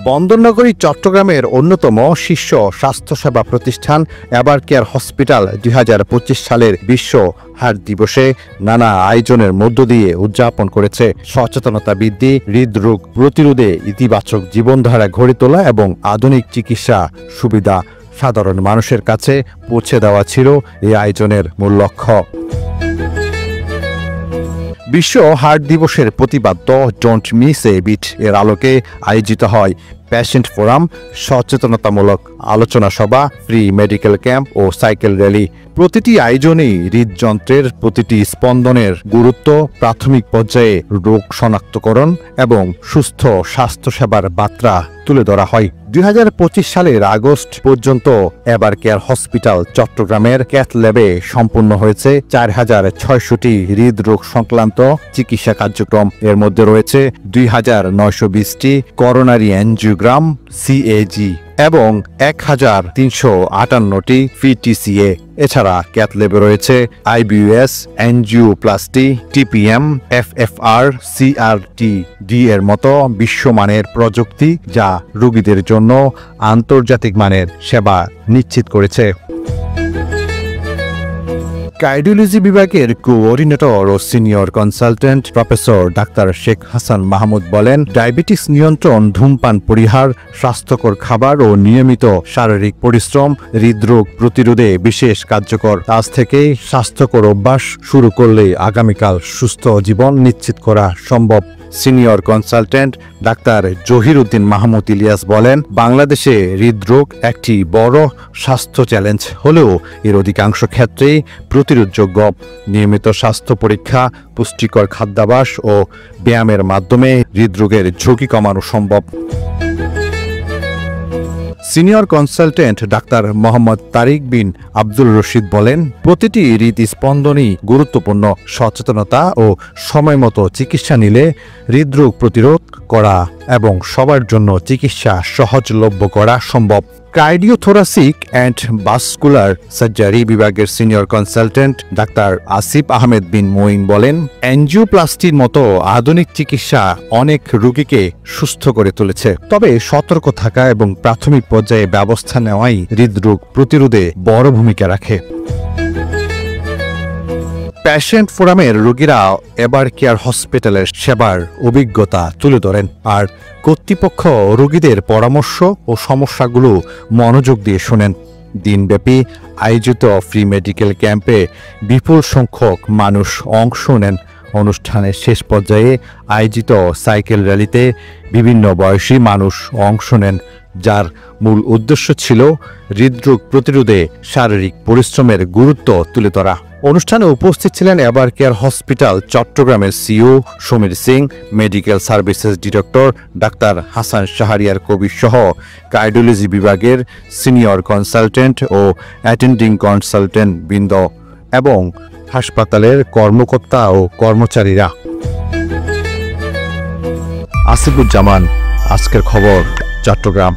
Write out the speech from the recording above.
বন্দরনগরী চট্টগ্রামের অন্যতম শীর্ষ স্বাস্থ্যসেবা প্রতিষ্ঠান এভারকেয়ার হসপিটাল ২০২৫ সালের বিশ্ব হার্ট দিবসে নানা আয়োজনের মধ্য দিয়ে উদযাপন করেছে। সচেতনতা বৃদ্ধি, হৃদরোগ প্রতিরোধে ইতিবাচক জীবনধারা গড়ে তোলা এবং আধুনিক চিকিৎসা সুবিধা সাধারণ মানুষের কাছে পৌঁছে দেওয়া ছিল এই আয়োজনের মূল লক্ষ্য। বিশ্ব হার্ট দিবসের প্রতিপাদ্য ডোন্ট মিস এ বিট এর আলোকে আয়োজিত হয় পেশেন্ট ফোরাম, সচেতনতামূলক আলোচনা সভা, ফ্রি মেডিকেল ক্যাম্প ও সাইকেল র্যালি। প্রতিটি আয়োজনেই হৃদযন্ত্রের প্রতিটি স্পন্দনের গুরুত্ব, প্রাথমিক পর্যায়ে রোগ শনাক্তকরণ এবং সুস্থ স্বাস্থ্যসেবার বার্তা তুলে ধরা হয়। ২০২৫ সালের আগস্ট পর্যন্ত এভারকেয়ার হসপিটাল চট্টগ্রামের ক্যাথ ল্যাবে সম্পন্ন হয়েছে ৪,৬০০টি হৃদরোগ সংক্রান্ত চিকিৎসা কার্যক্রম। এর মধ্যে রয়েছে ২,৯২০টি করোনারি অ্যাঞ্জিওগ্রাম সিএজি এবং ১,৩৫৮টি পিটিসিএ। এছাড়া ক্যাথ ল্যাবে রয়েছে আইবিইউএস, অ্যাঞ্জিওপ্লাস্টি, টিপিএম, এফএফআর, সিআরটি-ডি এর মতো বিশ্বমানের প্রযুক্তি যা রোগীদের জন্য আন্তর্জাতিক মানের সেবা নিশ্চিত করেছে। কার্ডিওলজি বিভাগের কোঅর্ডিনেটর ও সিনিয়র কনসালটেন্ট প্রফেসর ডাক্তার শেখ হাসান মাহমুদ বলেন, ডায়াবেটিস নিয়ন্ত্রণ, ধূমপান পরিহার, স্বাস্থ্যকর খাবার ও নিয়মিত শারীরিক পরিশ্রম হৃদরোগ প্রতিরোধে বিশেষ কার্যকর। আজ থেকেই স্বাস্থ্যকর অভ্যাস শুরু করলে আগামীকাল সুস্থ জীবন নিশ্চিত করা সম্ভব। Senior consultant doctor Zahir Uddin Mahmud Ilias বলেন, বাংলাদেশে হৃদরোগ একটি বড় স্বাস্থ্য চ্যালেঞ্জ হলেও এর অধিকাংশ ক্ষেত্রেই প্রতিরোধযোগ্য। নিয়মিত স্বাস্থ্য পরীক্ষা, পুষ্টিকর খাদ্যাভ্যাস ও ব্যায়ামের মাধ্যমে হৃদরোগের ঝুঁকি কমানো সম্ভব। সিনিয়র কনসালটেন্ট ডাক্তার মোহাম্মদ তারিক বিন আব্দুল রশিদ বলেন, প্রতিটি হৃদস্পন্দনই গুরুত্বপূর্ণ। সচেতনতা ও সময়মতো চিকিৎসা নিলে হৃদরোগ প্রতিরোধ করা এবং সবার জন্য চিকিৎসা সহজলভ্য করা সম্ভব। কার্ডিওথোরাসিক অ্যান্ড ভাস্কুলার সার্জারি বিভাগের সিনিয়র কনসালটেন্ট ডাক্তার আসিফ আহমেদ বিন মঈন বলেন, অ্যাঞ্জিওপ্লাস্টির মতো আধুনিক চিকিৎসা অনেক রোগীকে সুস্থ করে তুলেছে। তবে সতর্ক থাকা এবং প্রাথমিক পর্যায়ে ব্যবস্থা নেওয়াই হৃদরোগ প্রতিরোধে বড় ভূমিকা রাখে। পেশেন্ট ফোরামের রোগীরা এভারকেয়ার হসপিটালের সেবার অভিজ্ঞতা তুলে ধরেন আর কর্তৃপক্ষ রোগীদের পরামর্শ ও সমস্যাগুলো মনোযোগ দিয়ে শোনেন। দিনব্যাপী আয়োজিত ফ্রি মেডিকেল ক্যাম্পে বিপুল সংখ্যক মানুষ অংশ নেন। অনুষ্ঠানের শেষ পর্যায়ে আয়োজিত সাইকেল র্যালিতে বিভিন্ন বয়সী মানুষ অংশ নেন, যার মূল উদ্দেশ্য ছিল হৃদরোগ প্রতিরোধে শারীরিক পরিশ্রমের গুরুত্ব তুলে ধরা। অনুষ্ঠানে উপস্থিত ছিলেন এভারকেয়ার হসপিটাল চট্টগ্রামের CEO Samir Singh, medical services director ডাক্তার হাসান শাহরিয়ার কবির সহ কার্ডিওলজি বিভাগের সিনিয়র কনসালটেন্ট ও অ্যাটেন্ডিং কনসালটেন্ট বৃন্দ এবং হাসপাতালের কর্মকর্তা ও কর্মচারীরা। আসিফুজ্জামান, আজকের খবর, চট্টগ্রাম।